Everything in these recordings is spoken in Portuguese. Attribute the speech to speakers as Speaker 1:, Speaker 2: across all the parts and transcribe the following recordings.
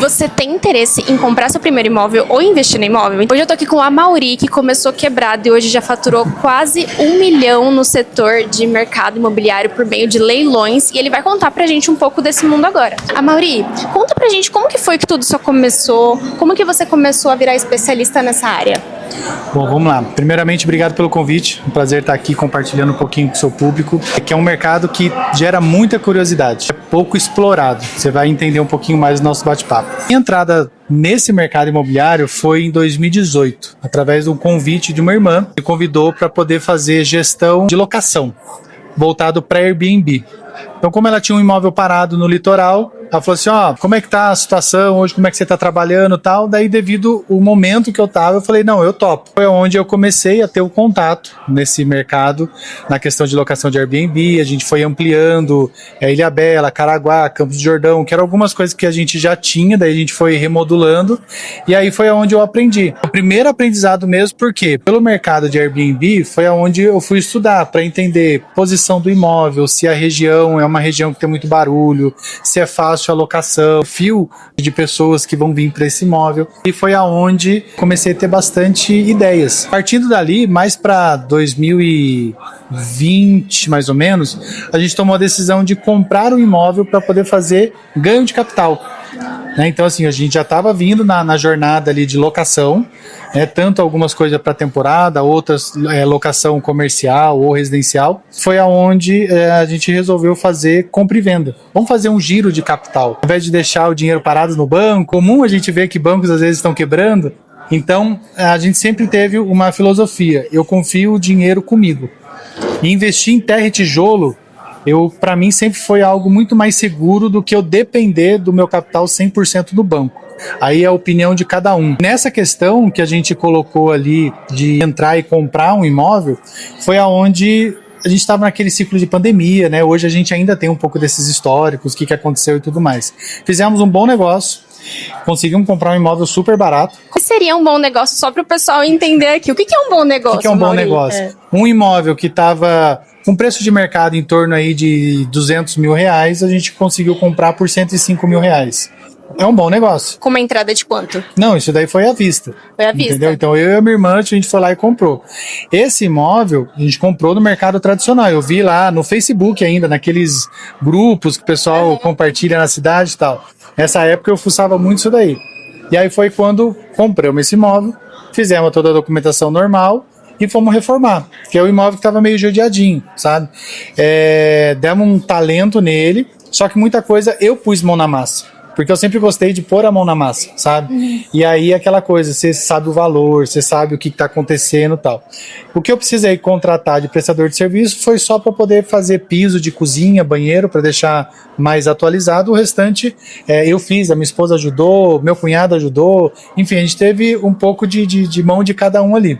Speaker 1: Você tem interesse em comprar seu primeiro imóvel ou investir no imóvel? Hoje eu tô aqui com a Mauri, que começou quebrado e hoje já faturou quase 1 milhão no setor de mercado imobiliário por meio de leilões, e ele vai contar pra gente um pouco desse mundo agora. A Mauri, conta pra gente como que foi que tudo só começou, como que você começou a virar especialista nessa área?
Speaker 2: Bom, vamos lá. Primeiramente, obrigado pelo convite. Um prazer estar aqui compartilhando um pouquinho com o seu público, que é um mercado que gera muita curiosidade, é pouco explorado. Você vai entender um pouquinho mais do nosso bate-papo. Minha entrada nesse mercado imobiliário foi em 2018, através de um convite de uma irmã que me convidou para poder fazer gestão de locação, voltado para Airbnb. Então, como ela tinha um imóvel parado no litoral, ela falou assim, como é que tá a situação hoje, como é que você tá trabalhando e tal. Daí, devido ao momento que eu tava, eu falei, não, eu topo. Foi onde eu comecei a ter o contato nesse mercado, na questão de locação de Airbnb. A gente foi ampliando Ilhabela, Caraguá, Campos do Jordão, que eram algumas coisas que a gente já tinha, daí a gente foi remodulando, e aí foi onde eu aprendi. O primeiro aprendizado mesmo, por quê? Pelo mercado de Airbnb, foi onde eu fui estudar, para entender posição do imóvel, se a região é uma região que tem muito barulho, se é fácil a locação, fio de pessoas que vão vir para esse imóvel, e foi aonde comecei a ter bastante ideias. Partindo dali, mais para 2020, mais ou menos, a gente tomou a decisão de comprar um imóvel para poder fazer ganho de capital. Então, assim, a gente já estava vindo na jornada ali de locação, tanto algumas coisas para temporada, outras locação comercial ou residencial. Foi aonde a gente resolveu fazer compra e venda. Vamos fazer um giro de capital. Ao invés de deixar o dinheiro parado no banco, comum a gente vê que bancos às vezes estão quebrando. Então, a gente sempre teve uma filosofia: eu confio o dinheiro comigo. E investir em terra e tijolo, para mim sempre foi algo muito mais seguro do que eu depender do meu capital 100% do banco. Aí é a opinião de cada um. Nessa questão que a gente colocou ali de entrar e comprar um imóvel, foi aonde a gente estava naquele ciclo de pandemia, né? Hoje a gente ainda tem um pouco desses históricos, o que aconteceu e tudo mais. Fizemos um bom negócio, conseguimos comprar um imóvel super barato.
Speaker 1: O que seria um bom negócio, só para o pessoal entender aqui? O que é um bom negócio?
Speaker 2: O que é um bom negócio? Um imóvel que estava com preço de mercado em torno aí de R$200 mil, a gente conseguiu comprar por R$105 mil. É um bom negócio.
Speaker 1: Com uma entrada de quanto?
Speaker 2: Não, isso daí foi à vista.
Speaker 1: Foi à vista.
Speaker 2: Entendeu? Então eu e a minha irmã, a gente foi lá e comprou. Esse imóvel, a gente comprou no mercado tradicional. Eu vi lá no Facebook ainda, naqueles grupos que o pessoal compartilha na cidade e tal. Nessa época eu fuçava muito isso daí. E aí foi quando compramos esse imóvel, fizemos toda a documentação normal e fomos reformar, que é o imóvel que estava meio judiadinho, sabe? Demos um talento nele, só que muita coisa eu pus mão na massa. Porque eu sempre gostei de pôr a mão na massa, sabe? E aí aquela coisa, você sabe o valor, você sabe o que está acontecendo e tal. O que eu precisei contratar de prestador de serviço foi só para poder fazer piso de cozinha, banheiro, para deixar mais atualizado. O restante eu fiz, a minha esposa ajudou, meu cunhado ajudou. Enfim, a gente teve um pouco de mão de cada um ali.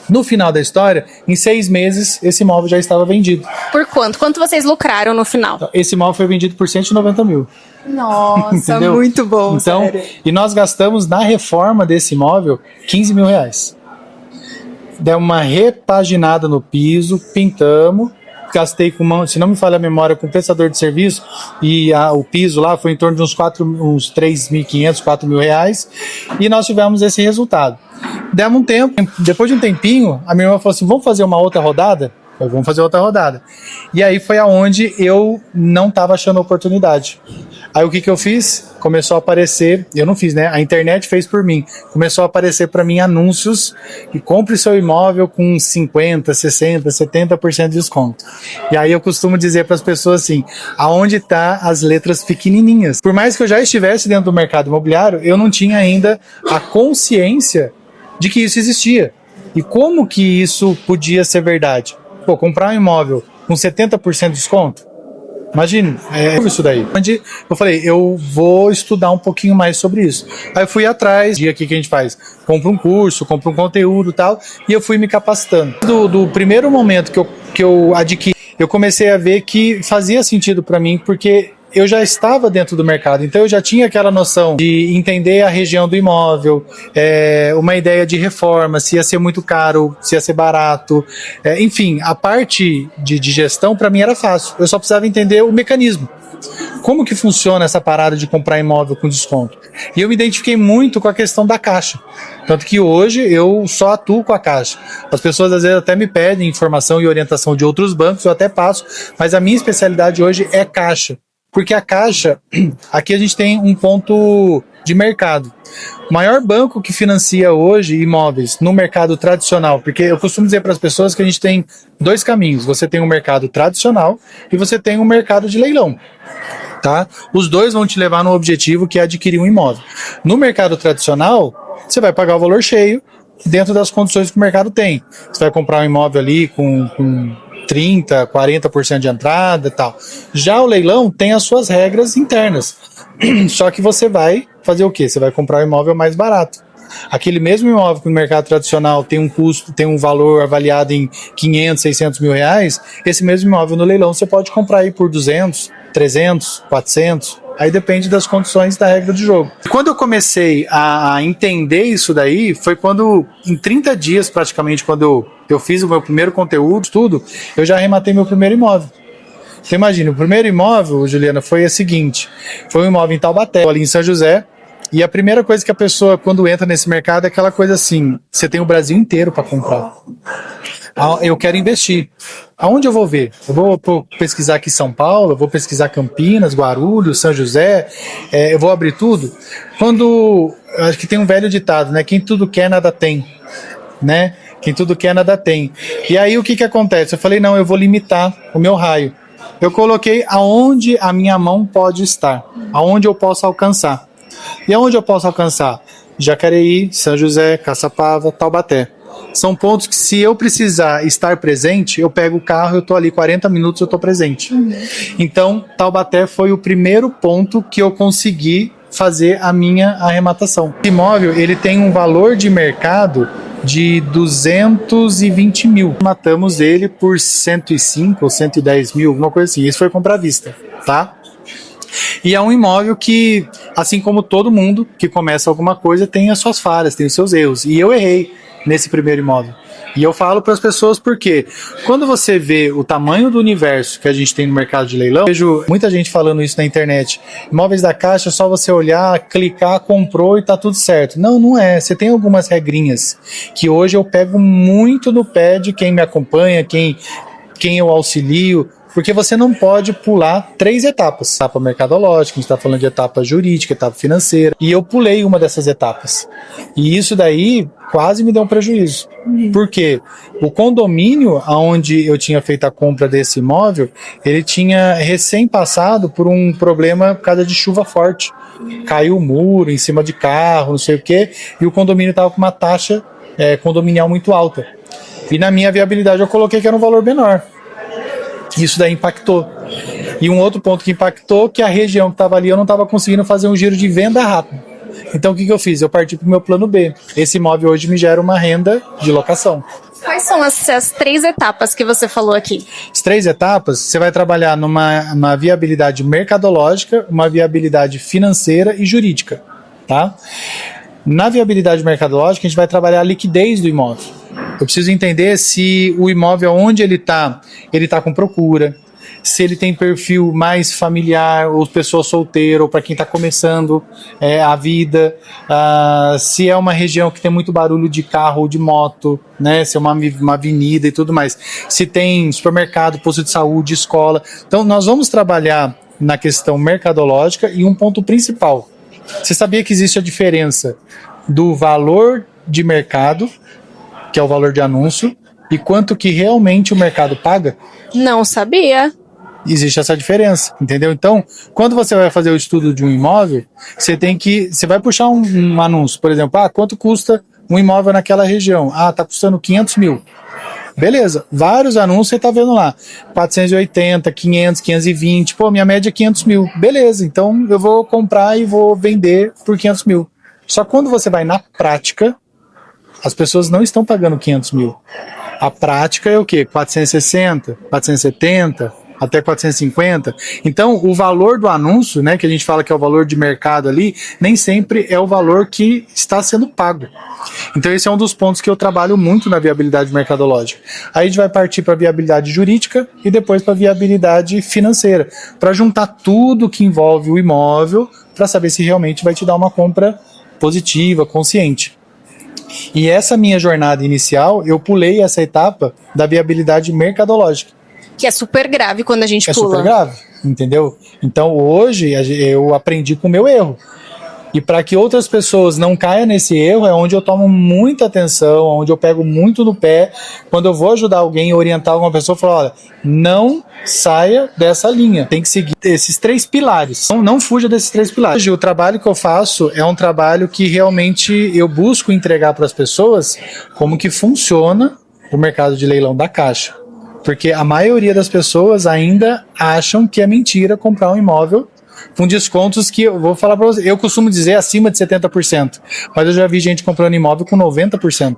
Speaker 2: No final da história, em 6 meses, esse imóvel já estava vendido.
Speaker 1: Por quanto? Quanto vocês lucraram no final?
Speaker 2: Esse imóvel foi vendido por R$190 mil.
Speaker 1: Nossa, muito bom,
Speaker 2: então,
Speaker 1: sério.
Speaker 2: E nós gastamos na reforma desse imóvel R$15 mil. Deu uma repaginada no piso, pintamos, gastei com, se não me falha a memória, com prestador de serviço, e o piso lá foi em torno de uns R$3.500, R$4 mil, e nós tivemos esse resultado. Demos um tempo, depois de um tempinho, a minha irmã falou assim, vamos fazer uma outra rodada? Vamos fazer outra rodada. E aí foi aonde eu não estava achando oportunidade. Aí o que eu fiz? Começou a aparecer, eu não fiz, né? A internet fez por mim. Começou a aparecer para mim anúncios e compre seu imóvel com 50%, 60%, 70% de desconto. E aí eu costumo dizer para as pessoas assim, aonde tá as letras pequenininhas? Por mais que eu já estivesse dentro do mercado imobiliário, eu não tinha ainda a consciência de que isso existia. E como que isso podia ser verdade? Comprar um imóvel com 70% de desconto? Imagine, isso daí. Onde eu falei, eu vou estudar um pouquinho mais sobre isso. Aí eu fui atrás, dia que a gente faz? Compra um curso, compra um conteúdo e tal, e eu fui me capacitando. Do primeiro momento que eu adquiri, eu comecei a ver que fazia sentido para mim, porque eu já estava dentro do mercado, então eu já tinha aquela noção de entender a região do imóvel, uma ideia de reforma, se ia ser muito caro, se ia ser barato, enfim, a parte de gestão para mim era fácil, eu só precisava entender o mecanismo. Como que funciona essa parada de comprar imóvel com desconto? E eu me identifiquei muito com a questão da Caixa. Tanto que hoje eu só atuo com a Caixa. As pessoas às vezes até me pedem informação e orientação de outros bancos, eu até passo, mas a minha especialidade hoje é Caixa. Porque a Caixa, aqui a gente tem um ponto de mercado. O maior banco que financia hoje imóveis no mercado tradicional, porque eu costumo dizer para as pessoas que a gente tem dois caminhos. Você tem um mercado tradicional e você tem um mercado de leilão. Tá? Os dois vão te levar no objetivo que é adquirir um imóvel. No mercado tradicional, você vai pagar o valor cheio dentro das condições que o mercado tem. Você vai comprar um imóvel ali com 30%, 40% de entrada e tal. Já o leilão tem as suas regras internas. Só que você vai fazer o quê? Você vai comprar um imóvel mais barato. Aquele mesmo imóvel que no mercado tradicional tem um custo, tem um valor avaliado em 500, 600 mil reais, esse mesmo imóvel no leilão você pode comprar aí por 200, 300, 400, aí depende das condições da regra do jogo. Quando eu comecei a entender isso daí, foi quando, em 30 dias praticamente, quando eu fiz o meu primeiro conteúdo, tudo, eu já arrematei meu primeiro imóvel. Você imagina, o primeiro imóvel, Juliana, foi o seguinte, foi um imóvel em Taubaté, ali em São José, e a primeira coisa que a pessoa, quando entra nesse mercado, é aquela coisa assim, você tem o Brasil inteiro para comprar. Eu quero investir. Aonde eu vou ver? Eu vou pesquisar aqui São Paulo, eu vou pesquisar Campinas, Guarulhos, São José, eu vou abrir tudo. Acho que tem um velho ditado, né? Quem tudo quer, nada tem, né? Quem tudo quer, nada tem. E aí o que acontece? Eu falei, não, eu vou limitar o meu raio. Eu coloquei aonde a minha mão pode estar, aonde eu posso alcançar. E aonde eu posso alcançar? Jacareí, São José, Caçapava, Taubaté. São pontos que, se eu precisar estar presente, eu pego o carro, eu estou ali 40 minutos, eu estou presente. Então, Taubaté foi o primeiro ponto que eu consegui fazer a minha arrematação. O imóvel, ele tem um valor de mercado de 220 mil. Matamos ele por 105 ou 110 mil, alguma coisa assim. Isso foi compra à vista, tá? E é um imóvel que, assim como todo mundo que começa alguma coisa, tem as suas falhas, tem os seus erros. E eu errei nesse primeiro imóvel. E eu falo para as pessoas porque quando você vê o tamanho do universo que a gente tem no mercado de leilão, eu vejo muita gente falando isso na internet. Imóveis da Caixa, é só você olhar, clicar, comprou e tá tudo certo. Não, não é. Você tem algumas regrinhas que hoje eu pego muito no pé de quem me acompanha, quem eu auxilio. Porque você não pode pular 3 etapas. Etapa mercadológica, a gente está falando de etapa jurídica, etapa financeira. E eu pulei uma dessas etapas. E isso daí quase me deu um prejuízo. Por quê? O condomínio onde eu tinha feito a compra desse imóvel, ele tinha recém passado por um problema por causa de chuva forte. Caiu o muro em cima de carro, não sei o quê, e o condomínio estava com uma taxa condominial muito alta. E na minha viabilidade eu coloquei que era um valor menor. Isso daí impactou. E um outro ponto que impactou, que a região que estava ali, eu não estava conseguindo fazer um giro de venda rápido. Então o que eu fiz? Eu parti para o meu plano B. Esse imóvel hoje me gera uma renda de locação.
Speaker 1: Quais são as 3 etapas que você falou aqui?
Speaker 2: As 3 etapas, você vai trabalhar numa viabilidade mercadológica, uma viabilidade financeira e jurídica. Tá? Na viabilidade mercadológica, a gente vai trabalhar a liquidez do imóvel. Eu preciso entender se o imóvel onde ele tá com procura, se ele tem perfil mais familiar, ou pessoa solteira, ou para quem está começando a vida, se é uma região que tem muito barulho de carro ou de moto, né? Se é uma avenida e tudo mais. Se tem supermercado, posto de saúde, escola. Então, nós vamos trabalhar na questão mercadológica e um ponto principal. Você sabia que existe a diferença do valor de mercado, que é o valor de anúncio, e quanto que realmente o mercado paga?
Speaker 1: Não sabia.
Speaker 2: Existe essa diferença, entendeu? Então, quando você vai fazer o estudo de um imóvel, você vai puxar um anúncio, por exemplo, quanto custa um imóvel naquela região? Tá custando 500 mil. Beleza, vários anúncios você tá vendo lá, 480, 500, 520, minha média é 500 mil. Beleza, então eu vou comprar e vou vender por 500 mil. Só que quando você vai na prática, as pessoas não estão pagando 500 mil. A prática é o quê? 460, 470, até 450. Então, o valor do anúncio, né, que a gente fala que é o valor de mercado ali, nem sempre é o valor que está sendo pago. Então, esse é um dos pontos que eu trabalho muito na viabilidade mercadológica. Aí a gente vai partir para a viabilidade jurídica e depois para a viabilidade financeira, para juntar tudo que envolve o imóvel, para saber se realmente vai te dar uma compra positiva, consciente. E essa minha jornada inicial, eu pulei essa etapa da viabilidade mercadológica.
Speaker 1: Que é super grave quando a gente pula.
Speaker 2: É super grave, entendeu? Então hoje eu aprendi com o meu erro. E para que outras pessoas não caiam nesse erro, é onde eu tomo muita atenção, onde eu pego muito no pé. Quando eu vou ajudar alguém, orientar alguma pessoa, eu falo, olha, não saia dessa linha. Tem que seguir esses 3 pilares. Não fuja desses 3 pilares. Hoje, o trabalho que eu faço é um trabalho que realmente eu busco entregar para as pessoas como que funciona o mercado de leilão da Caixa. Porque a maioria das pessoas ainda acham que é mentira comprar um imóvel com descontos que eu vou falar para você. Eu costumo dizer acima de 70%, mas eu já vi gente comprando imóvel com 90%.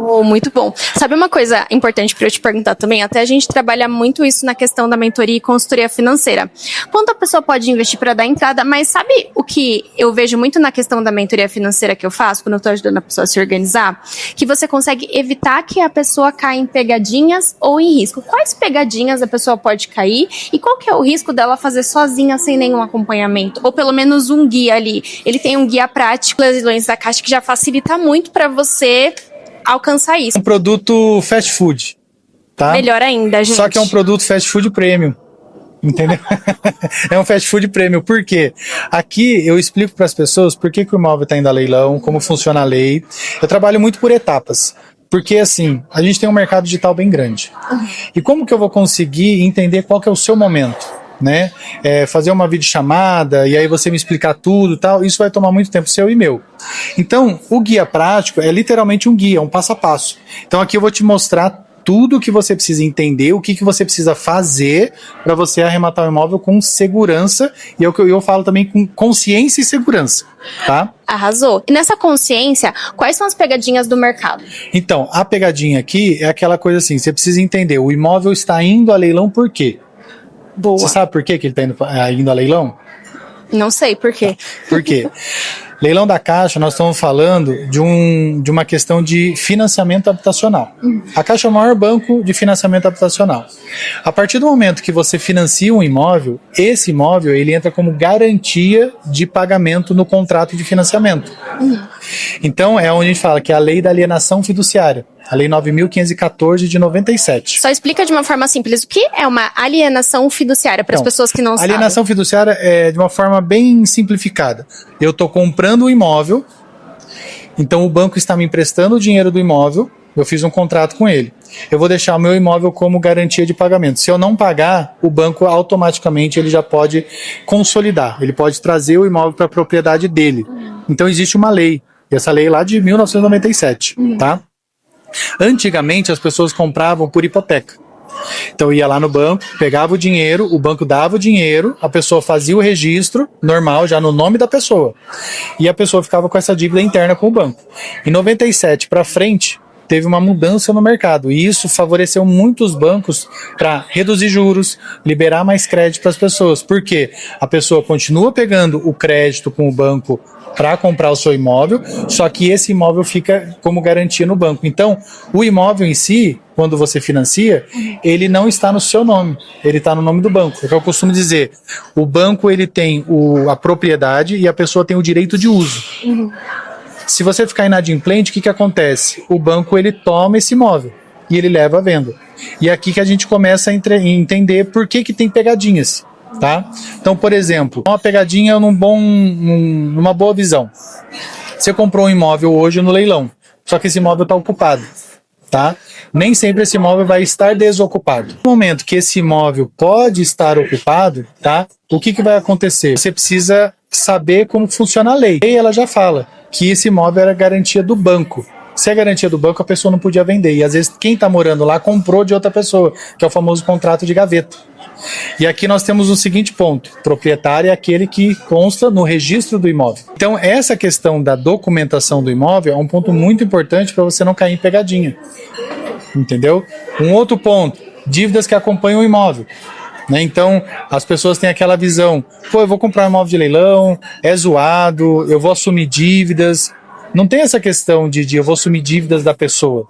Speaker 1: Oh, muito bom. Sabe uma coisa importante para eu te perguntar também? Até a gente trabalha muito isso na questão da mentoria e consultoria financeira. Quanto a pessoa pode investir para dar entrada, mas sabe o que eu vejo muito na questão da mentoria financeira que eu faço, quando eu estou ajudando a pessoa a se organizar? Que você consegue evitar que a pessoa caia em pegadinhas ou em risco. Quais pegadinhas a pessoa pode cair e qual que é o risco dela fazer sozinha sem nenhum acompanhamento? Ou pelo menos um guia ali. Ele tem um guia prático, leilões da Caixa, que já facilita muito para você alcançar isso.
Speaker 2: Um produto fast food, tá?
Speaker 1: Melhor ainda, gente.
Speaker 2: Só que é um produto fast food premium, entendeu? É um fast food premium. Por quê? Aqui eu explico para as pessoas por que o imóvel está indo a leilão, como funciona a lei. Eu trabalho muito por etapas. Porque, assim, a gente tem um mercado digital bem grande. E como que eu vou conseguir entender qual que é o seu momento? Né? Fazer uma videochamada e aí você me explicar tudo e tal, isso vai tomar muito tempo seu e meu. Então, o guia prático é literalmente um guia, um passo a passo. Então aqui eu vou te mostrar tudo o que você precisa entender, o que você precisa fazer para você arrematar o imóvel com segurança, e é o que eu falo também com consciência e segurança, tá?
Speaker 1: Arrasou. E nessa consciência, quais são as pegadinhas do mercado?
Speaker 2: Então, a pegadinha aqui é aquela coisa assim, você precisa entender, o imóvel está indo a leilão por quê?
Speaker 1: Boa.
Speaker 2: Você sabe por que ele está indo a leilão?
Speaker 1: Não sei por quê.
Speaker 2: Por quê? Leilão da Caixa, nós estamos falando de uma questão de financiamento habitacional. A Caixa é o maior banco de financiamento habitacional. A partir do momento que você financia um imóvel, esse imóvel ele entra como garantia de pagamento no contrato de financiamento. Então é onde a gente fala que é a lei da alienação fiduciária. A Lei 9.514 de 97.
Speaker 1: Só explica de uma forma simples o que é uma alienação fiduciária para as pessoas que não sabem.
Speaker 2: Alienação fiduciária é de uma forma bem simplificada. Eu estou comprando um imóvel, então o banco está me emprestando o dinheiro do imóvel, eu fiz um contrato com ele. Eu vou deixar o meu imóvel como garantia de pagamento. Se eu não pagar, o banco automaticamente ele já pode consolidar, ele pode trazer o imóvel para a propriedade dele. Então existe uma lei, e essa lei é lá de 1997, tá? Antigamente as pessoas compravam por hipoteca. Então ia lá no banco, pegava o dinheiro, o banco dava o dinheiro, a pessoa fazia o registro normal, já no nome da pessoa. E a pessoa ficava com essa dívida interna com o banco. Em 97 para frente, teve uma mudança no mercado. E isso favoreceu muitos bancos para reduzir juros, liberar mais crédito para as pessoas. Por quê? A pessoa continua pegando o crédito com o banco para comprar o seu imóvel, só que esse imóvel fica como garantia no banco. Então, o imóvel em si, quando você financia, ele não está no seu nome, ele está no nome do banco. É o que eu costumo dizer, o banco ele tem a propriedade e a pessoa tem o direito de uso. Se você ficar inadimplente, o que acontece? O banco ele toma esse imóvel e ele leva à venda. E é aqui que a gente começa a entender por que tem pegadinhas. Tá? Então, por exemplo, uma pegadinha numa boa visão. Você comprou um imóvel hoje no leilão, só que esse imóvel está ocupado, tá? Nem sempre esse imóvel vai estar desocupado. No momento que esse imóvel pode estar ocupado, tá? O que vai acontecer? Você precisa saber como funciona a lei. A lei ela já fala que esse imóvel era garantia do banco. Se é garantia do banco, a pessoa não podia vender. E às vezes quem está morando lá comprou de outra pessoa, que é o famoso contrato de gaveta. E aqui nós temos o seguinte ponto: proprietário é aquele que consta no registro do imóvel. Então essa questão da documentação do imóvel é um ponto muito importante para você não cair em pegadinha. Entendeu? Um outro ponto: dívidas que acompanham o imóvel. Né? Então, as pessoas têm aquela visão, pô, eu vou comprar um imóvel de leilão, é zoado, eu vou assumir dívidas. Não tem essa questão de eu vou assumir dívidas da pessoa.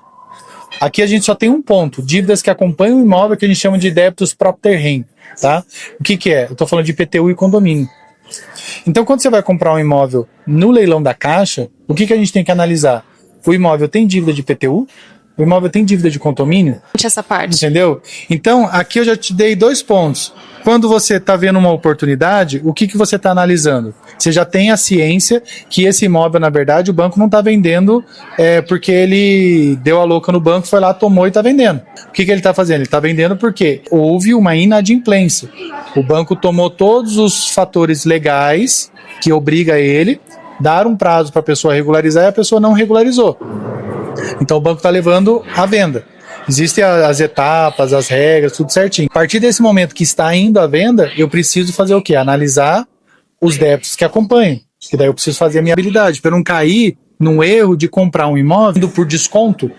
Speaker 2: Aqui a gente só tem um ponto, dívidas que acompanham o imóvel, que a gente chama de débitos propter rem, tá? O que é? Eu estou falando de IPTU e condomínio. Então, quando você vai comprar um imóvel no leilão da Caixa, o que a gente tem que analisar? O imóvel tem dívida de IPTU? O imóvel tem dívida de condomínio?
Speaker 1: Essa parte.
Speaker 2: Entendeu? Então, aqui eu já te dei 2 pontos. Quando você está vendo uma oportunidade, o que você está analisando? Você já tem a ciência que esse imóvel, na verdade, o banco não está vendendo porque ele deu a louca no banco, foi lá, tomou e está vendendo. O que ele está fazendo? Ele está vendendo porque houve uma inadimplência. O banco tomou todos os fatores legais que obriga ele a dar um prazo para a pessoa regularizar e a pessoa não regularizou. Então o banco está levando à venda. Existem as etapas, as regras, tudo certinho. A partir desse momento que está indo à venda, eu preciso fazer o quê? Analisar os débitos que acompanham. Que daí eu preciso fazer a minha habilidade, para não cair num erro de comprar um imóvel indo por desconto.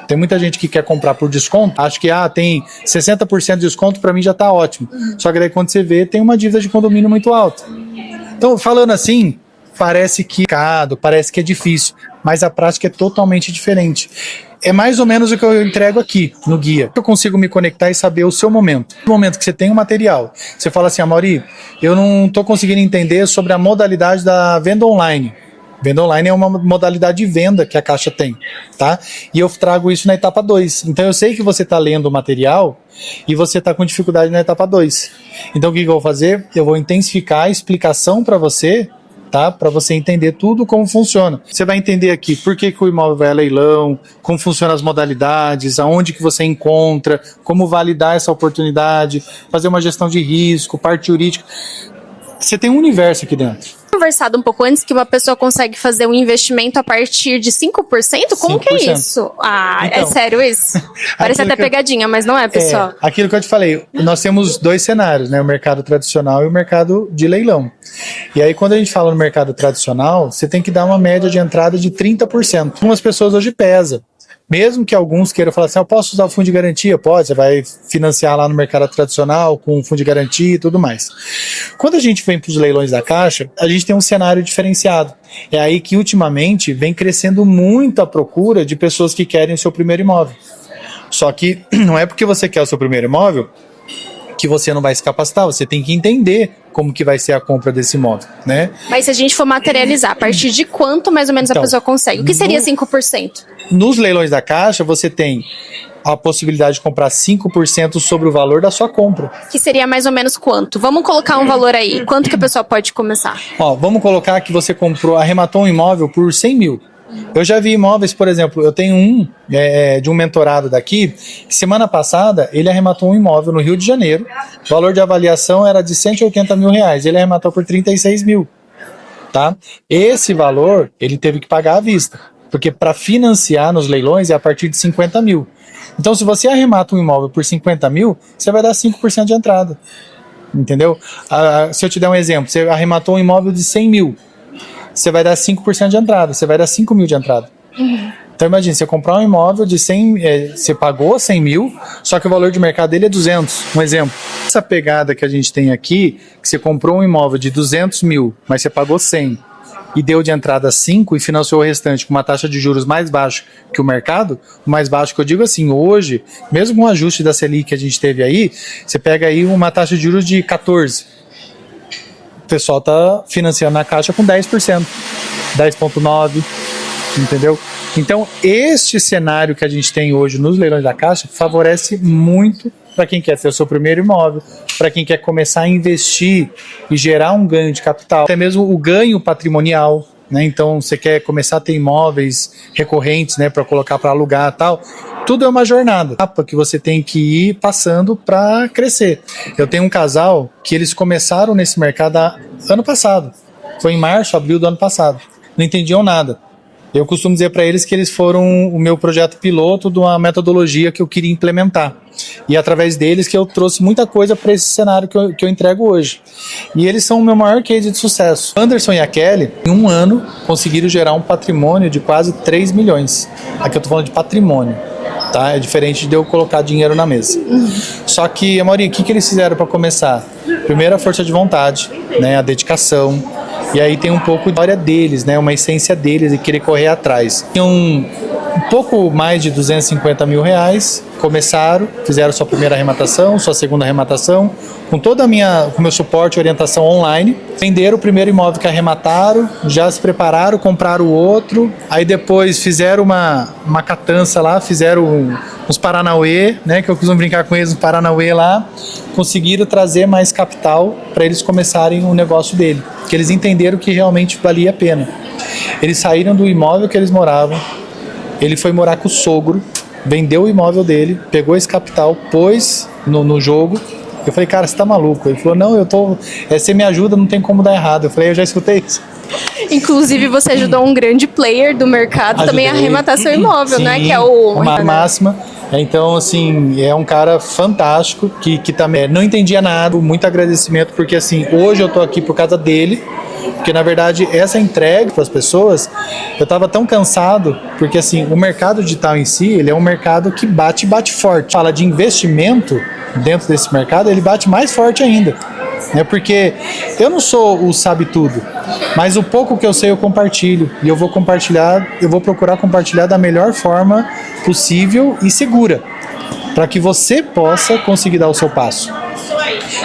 Speaker 2: Tem muita gente que quer comprar por desconto, acho que tem 60% de desconto, para mim já está ótimo. Só que daí quando você vê, tem uma dívida de condomínio muito alta. Então, falando assim, parece que é difícil, mas a prática é totalmente diferente. É mais ou menos o que eu entrego aqui no guia. Eu consigo me conectar e saber o seu momento. No momento que você tem o material, você fala assim, Amaury, eu não estou conseguindo entender sobre a modalidade da venda online. Venda online é uma modalidade de venda que a Caixa tem, tá? E eu trago isso na etapa 2. Então eu sei que você está lendo o material e você está com dificuldade na etapa 2. Então o que eu vou fazer? Eu vou intensificar a explicação para você, tá? Para você entender tudo como funciona. Você vai entender aqui por que o imóvel vai a leilão, como funcionam as modalidades, aonde que você encontra, como validar essa oportunidade, fazer uma gestão de risco, parte jurídica. Você tem um universo aqui dentro.
Speaker 1: Conversado um pouco antes que uma pessoa consegue fazer um investimento a partir de 5%? Como 5%. Que é isso? Então, é sério isso? Parece até pegadinha, mas não é, pessoal.
Speaker 2: Aquilo que eu te falei, nós temos 2 cenários, né? O mercado tradicional e o mercado de leilão. E aí, quando a gente fala no mercado tradicional, você tem que dar uma média de entrada de 30%. Algumas pessoas hoje pesam. Mesmo que alguns queiram falar assim, eu posso usar o fundo de garantia? Pode, você vai financiar lá no mercado tradicional com fundo de garantia e tudo mais. Quando a gente vem para os leilões da Caixa, a gente tem um cenário diferenciado. É aí que ultimamente vem crescendo muito a procura de pessoas que querem o seu primeiro imóvel. Só que não é porque você quer o seu primeiro imóvel que você não vai se capacitar, você tem que entender como que vai ser a compra desse imóvel, né?
Speaker 1: Mas se a gente for materializar, a partir de quanto mais ou menos a pessoa consegue? O que seria 5%?
Speaker 2: Nos leilões da Caixa, você tem a possibilidade de comprar 5% sobre o valor da sua compra.
Speaker 1: Que seria mais ou menos quanto? Vamos colocar um valor aí. Quanto que a pessoa pode começar?
Speaker 2: Vamos colocar que você arrematou um imóvel por 100 mil. Eu já vi imóveis, por exemplo, eu tenho um de um mentorado daqui, que semana passada ele arrematou um imóvel no Rio de Janeiro, o valor de avaliação era de 180 mil reais, ele arrematou por 36 mil, tá? Esse valor ele teve que pagar à vista, porque para financiar nos leilões é a partir de 50 mil. Então se você arremata um imóvel por 50 mil, você vai dar 5% de entrada, entendeu? Se eu te der um exemplo, você arrematou um imóvel de 100 mil, você vai dar 5% de entrada, você vai dar 5 mil de entrada. Então imagina, você comprar um imóvel de 100, você pagou 100 mil, só que o valor de mercado dele é 200, um exemplo. Essa pegada que a gente tem aqui, que você comprou um imóvel de 200 mil, mas você pagou 100 e deu de entrada 5 e financiou o restante com uma taxa de juros mais baixa que o mercado, o mais baixo que eu digo assim, hoje, mesmo com o ajuste da Selic que a gente teve aí, você pega aí uma taxa de juros de 14%. O pessoal está financiando na Caixa com 10%, 10,9%, entendeu? Então, este cenário que a gente tem hoje nos leilões da Caixa favorece muito para quem quer ter o seu primeiro imóvel, para quem quer começar a investir e gerar um ganho de capital, até mesmo o ganho patrimonial, né? Então, você quer começar a ter imóveis recorrentes, né, para colocar para alugar e tal. Tudo é uma jornada que você tem que ir passando para crescer. Eu tenho um casal que eles começaram nesse mercado ano passado. Foi em março, abril do ano passado. Não entendiam nada. Eu costumo dizer para eles que eles foram o meu projeto piloto de uma metodologia que eu queria implementar. E através deles que eu trouxe muita coisa para esse cenário que eu entrego hoje. E eles são o meu maior case de sucesso. Anderson e a Kelly, em um ano, conseguiram gerar um patrimônio de quase 3 milhões. Aqui eu estou falando de patrimônio. tá? É diferente de eu colocar dinheiro na mesa. Só que, Amaury, o que eles fizeram para começar? Primeiro, a força de vontade, né? A dedicação. E aí tem um pouco de história deles, né? Uma essência deles e querer correr atrás. Tem um pouco mais de 250 mil reais, começaram, fizeram sua primeira arrematação, sua segunda arrematação, com todo o meu suporte e orientação online, venderam o primeiro imóvel que arremataram, já se prepararam, compraram o outro, aí depois fizeram uma catança lá, fizeram uns Paranauê, né, que eu costumo brincar com eles, uns Paranauê lá, conseguiram trazer mais capital para eles começarem o negócio dele, que eles entenderam que realmente valia a pena. Eles saíram do imóvel que eles moravam, ele foi morar com o sogro, vendeu o imóvel dele, pegou esse capital, pôs no jogo. Eu falei, cara, você tá maluco? Ele falou, não, você me ajuda, não tem como dar errado. Eu falei, eu já escutei isso.
Speaker 1: Inclusive, você ajudou um grande player do mercado também a arrematar seu imóvel,
Speaker 2: sim,
Speaker 1: né? Que é o
Speaker 2: Máxima. Então, assim, é um cara fantástico que também não entendia nada, muito agradecimento, porque assim, hoje eu tô aqui por causa dele. Porque, na verdade, essa entrega para as pessoas, eu estava tão cansado, porque, assim, o mercado digital em si, ele é um mercado que bate forte. Fala de investimento dentro desse mercado, ele bate mais forte ainda. Né? Porque eu não sou o sabe-tudo, mas o pouco que eu sei eu compartilho. E eu vou procurar compartilhar da melhor forma possível e segura, para que você possa conseguir dar o seu passo.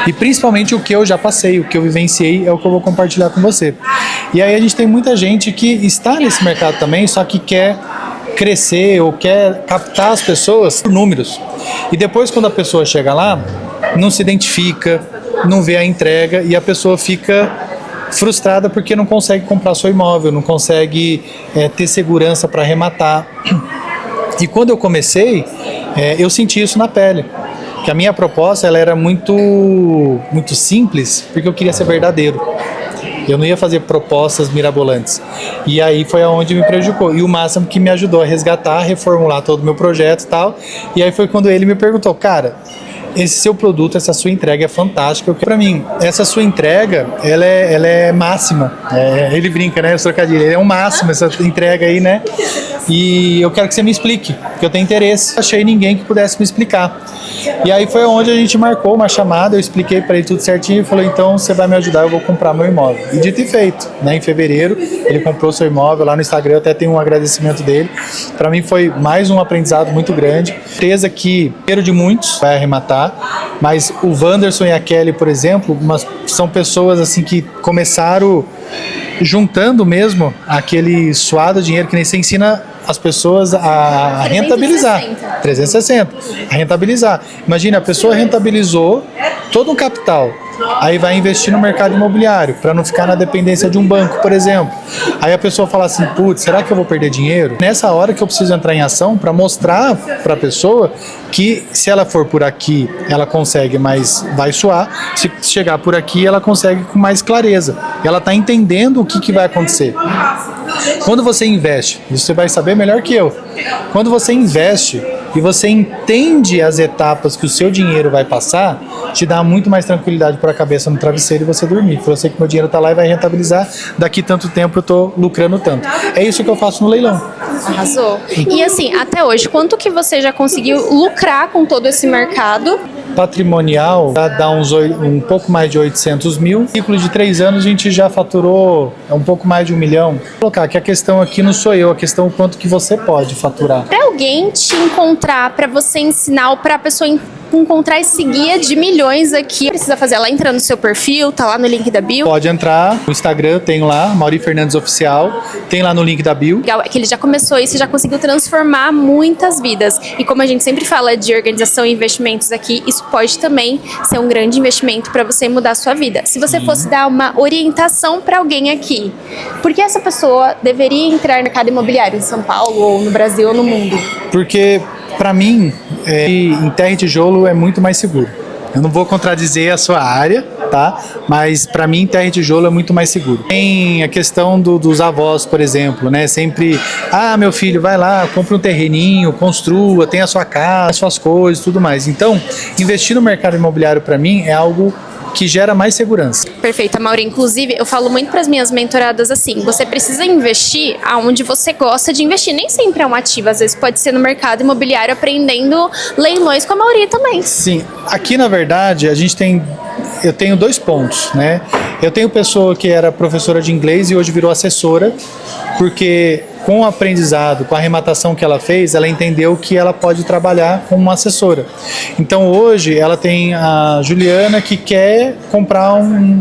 Speaker 2: E principalmente o que eu já passei, o que eu vivenciei é o que eu vou compartilhar com você. E aí a gente tem muita gente que está nesse mercado também, só que quer crescer ou quer captar as pessoas por números. E depois, quando a pessoa chega lá, não se identifica, não vê a entrega e a pessoa fica frustrada porque não consegue comprar seu imóvel, não consegue ter segurança para arrematar. E quando eu comecei, eu senti isso na pele. Que a minha proposta ela era muito simples, porque eu queria ser verdadeiro. Eu não ia fazer propostas mirabolantes. E aí foi aonde me prejudicou. E o Máximo que me ajudou a resgatar, reformular todo o meu projeto e tal. E aí foi quando ele me perguntou, cara, esse seu produto, essa sua entrega é fantástica. Para mim, essa sua entrega, ela é máxima. Ele brinca, né? Os trocadilhos. Ele é um máximo, essa entrega aí, né? E eu quero que você me explique, porque eu tenho interesse. Não achei ninguém que pudesse me explicar. E aí foi onde a gente marcou uma chamada, eu expliquei para ele tudo certinho e falou, então você vai me ajudar, eu vou comprar meu imóvel. E dito e feito, né? Em fevereiro, ele comprou seu imóvel lá no Instagram, eu até tenho um agradecimento dele. Para mim foi mais um aprendizado muito grande. Certeza que, primeiro de muitos, vai arrematar, mas o Wanderson e a Kelly, por exemplo, são pessoas assim que começaram juntando mesmo aquele suado dinheiro que nem você ensina as pessoas a rentabilizar. 360. A rentabilizar. Imagina, a pessoa rentabilizou todo um capital. Aí vai investir no mercado imobiliário, para não ficar na dependência de um banco, por exemplo. Aí a pessoa fala assim, putz, será que eu vou perder dinheiro? Nessa hora que eu preciso entrar em ação para mostrar para a pessoa que se ela for por aqui, ela consegue, mas vai suar. Se chegar por aqui, ela consegue com mais clareza. Ela está entendendo o que vai acontecer. Quando você investe, isso você vai saber melhor que eu. Quando você investe e você entende as etapas que o seu dinheiro vai passar, te dá muito mais tranquilidade para a cabeça no travesseiro e você dormir. Eu sei que meu dinheiro está lá e vai rentabilizar, daqui tanto tempo eu estou lucrando tanto. É isso que eu faço no leilão.
Speaker 1: Arrasou. E assim, até hoje, quanto que você já conseguiu lucrar com todo esse mercado?
Speaker 2: Patrimonial dá um pouco mais de 800 mil. No ciclo de 3 anos a gente já faturou um pouco mais de 1 milhão. Vou colocar que a questão aqui não sou eu, a questão é o quanto que você pode faturar.
Speaker 1: Para alguém te encontrar, para você ensinar, ou para a pessoa encontrar esse guia de milhões aqui, precisa fazer? Ela entra no seu perfil, tá lá no link da bio?
Speaker 2: Pode entrar no Instagram, tem lá, Amaury Fernandes Oficial, tem lá no link da bio.
Speaker 1: Legal, é que ele já começou isso e já conseguiu transformar muitas vidas. E como a gente sempre fala de organização e investimentos aqui, isso pode também ser um grande investimento para você mudar a sua vida. Se você fosse dar uma orientação para alguém aqui, por que essa pessoa deveria entrar no mercado imobiliário em São Paulo, ou no Brasil, ou no mundo?
Speaker 2: Porque, para mim, em terra e tijolo é muito mais seguro. Eu não vou contradizer a sua área, tá? Mas para mim, terra e tijolo é muito mais seguro. Tem a questão dos avós, por exemplo, né? Sempre, meu filho, vai lá, compra um terreninho, construa, tem a sua casa, as suas coisas, tudo mais. Então, investir no mercado imobiliário para mim é algo que gera mais segurança.
Speaker 1: Perfeito, Mauri. Inclusive, eu falo muito para as minhas mentoradas assim, você precisa investir aonde você gosta de investir. Nem sempre é um ativo, às vezes pode ser no mercado imobiliário aprendendo leilões com a Mauri também.
Speaker 2: Sim, aqui na verdade eu tenho 2 pontos, né? Eu tenho pessoa que era professora de inglês e hoje virou assessora, porque com o aprendizado, com a arrematação que ela fez, ela entendeu que ela pode trabalhar como uma assessora. Então hoje ela tem a Juliana que quer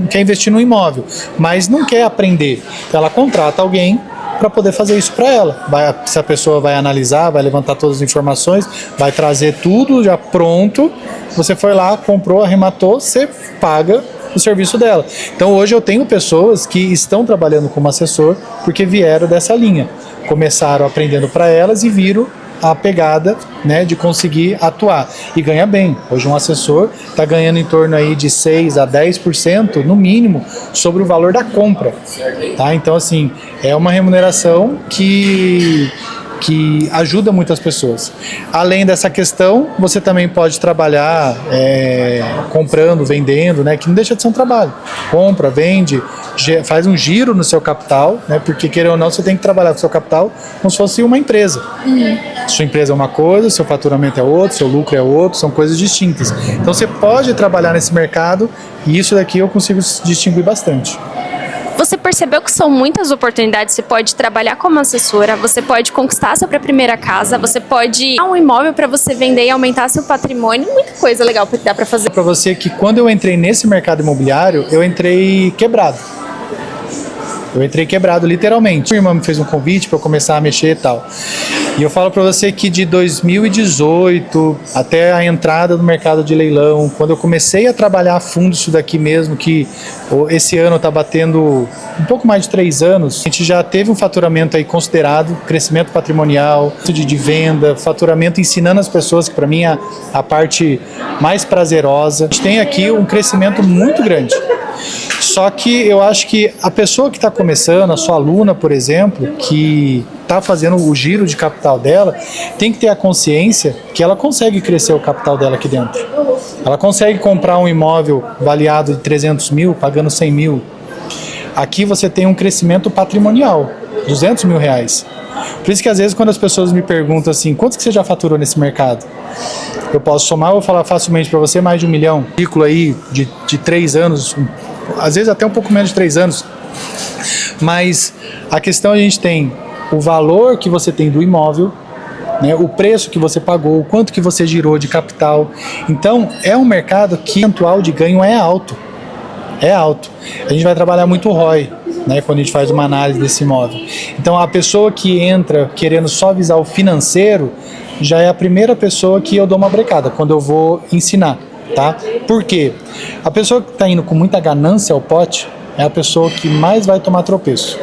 Speaker 2: quer investir no imóvel, mas não quer aprender. Então ela contrata alguém para poder fazer isso para ela. Se a pessoa vai analisar, vai levantar todas as informações, vai trazer tudo já pronto, você foi lá, comprou, arrematou, você paga o serviço dela. Então hoje eu tenho pessoas que estão trabalhando como assessor porque vieram dessa linha. Começaram aprendendo para elas e viram a pegada, né, de conseguir atuar e ganha bem. Hoje um assessor está ganhando em torno aí de 6 a 10% no mínimo sobre o valor da compra, tá? Então assim, é uma remuneração que ajuda muitas pessoas. Além dessa questão, você também pode trabalhar comprando, vendendo, né, que não deixa de ser um trabalho. Compra, vende, faz um giro no seu capital, né, porque queira ou não, você tem que trabalhar com o seu capital como se fosse uma empresa. Sua empresa é uma coisa, seu faturamento é outro, seu lucro é outro, são coisas distintas. Então você pode trabalhar nesse mercado e isso daqui eu consigo distinguir bastante.
Speaker 1: Você percebeu que são muitas oportunidades, você pode trabalhar como assessora, você pode conquistar a sua primeira casa, você pode dar um imóvel para você vender e aumentar seu patrimônio, muita coisa legal que dá para fazer.
Speaker 2: Para você que quando eu entrei nesse mercado imobiliário, eu entrei quebrado. Eu entrei quebrado, literalmente. Minha irmã me fez um convite para eu começar a mexer e tal. E eu falo para você que de 2018 até a entrada no mercado de leilão, quando eu comecei a trabalhar a fundo isso daqui mesmo, que esse ano está batendo um pouco mais de 3 anos, a gente já teve um faturamento aí considerado, crescimento patrimonial, de venda, faturamento ensinando as pessoas, que para mim é a parte mais prazerosa. A gente tem aqui um crescimento muito grande. Só que eu acho que a pessoa que está começando, a sua aluna, por exemplo, que está fazendo o giro de capital dela, tem que ter a consciência que ela consegue crescer o capital dela aqui dentro. Ela consegue comprar um imóvel avaliado de 300 mil, pagando 100 mil. Aqui você tem um crescimento patrimonial, 200 mil reais. Por isso que às vezes quando as pessoas me perguntam assim, quanto que você já faturou nesse mercado? Eu posso somar, eu vou falar facilmente para você, mais de 1 milhão. Ciclo aí de 3 anos, às vezes até um pouco menos de 3 anos. Mas a questão a gente tem o valor que você tem do imóvel, né, o preço que você pagou, o quanto que você girou de capital. Então é um mercado que o percentual de ganho é alto. É alto. A gente vai trabalhar muito o ROI, né, quando a gente faz uma análise desse imóvel. Então a pessoa que entra querendo só visar o financeiro já é a primeira pessoa que eu dou uma brecada quando eu vou ensinar, tá? Por quê? A pessoa que está indo com muita ganância ao pote é a pessoa que mais vai tomar tropeço.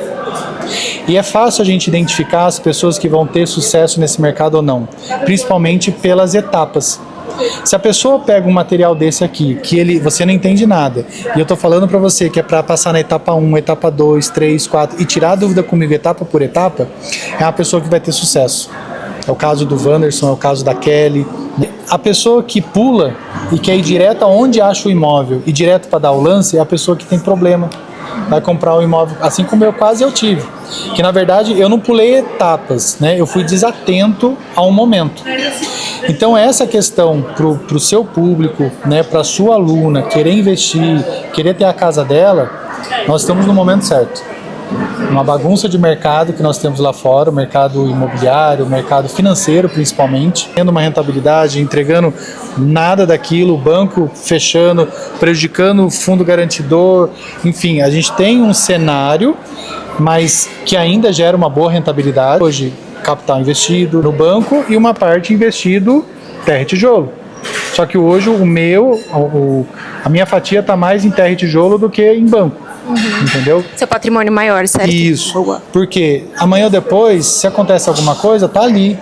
Speaker 2: E é fácil a gente identificar as pessoas que vão ter sucesso nesse mercado ou não, principalmente pelas etapas. Se a pessoa pega um material desse aqui, que você não entende nada, e eu tô falando para você que é para passar na etapa 1, etapa 2, 3, 4 e tirar a dúvida comigo etapa por etapa, é uma pessoa que vai ter sucesso. É o caso do Wanderson, é o caso da Kelly. A pessoa que pula e quer ir direto aonde acha o imóvel e direto para dar o lance é a pessoa que tem problema. Vai comprar o imóvel, assim como eu tive. Que na verdade eu não pulei etapas, né? Eu fui desatento a um momento. Então essa questão pro seu público, né, pra sua aluna querer investir, querer ter a casa dela, nós estamos no momento certo. Uma bagunça de mercado que nós temos lá fora, o mercado imobiliário, o mercado financeiro principalmente, tendo uma rentabilidade, entregando nada daquilo, o banco fechando, prejudicando o fundo garantidor, enfim, a gente tem um cenário, mas que ainda gera uma boa rentabilidade. Hoje, capital investido no banco e uma parte investido terra e tijolo. Só que hoje a minha fatia está mais em terra e tijolo do que em banco. Entendeu?
Speaker 1: Seu patrimônio maior, certo?
Speaker 2: Isso.
Speaker 1: Boa.
Speaker 2: Porque amanhã ou depois, se acontece alguma coisa, tá ali.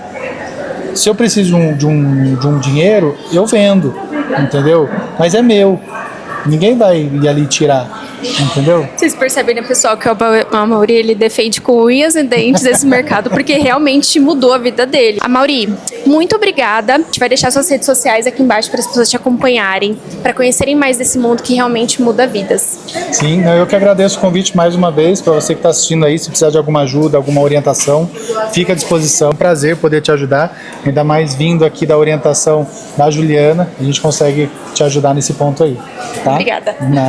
Speaker 2: Se eu preciso de um dinheiro, eu vendo, entendeu? Mas é meu. Ninguém vai ir ali tirar. Entendeu?
Speaker 1: Vocês percebem, né, pessoal, que o Amaury, ele defende com unhas e dentes esse mercado, porque realmente mudou a vida dele. Amaury, muito obrigada. A gente vai deixar suas redes sociais aqui embaixo para as pessoas te acompanharem, para conhecerem mais desse mundo que realmente muda vidas.
Speaker 2: Sim, eu que agradeço o convite mais uma vez, para você que está assistindo aí, se precisar de alguma ajuda, alguma orientação, fica à disposição. Prazer poder te ajudar, ainda mais vindo aqui da orientação da Juliana, a gente consegue te ajudar nesse ponto aí. Tá?
Speaker 1: Obrigada.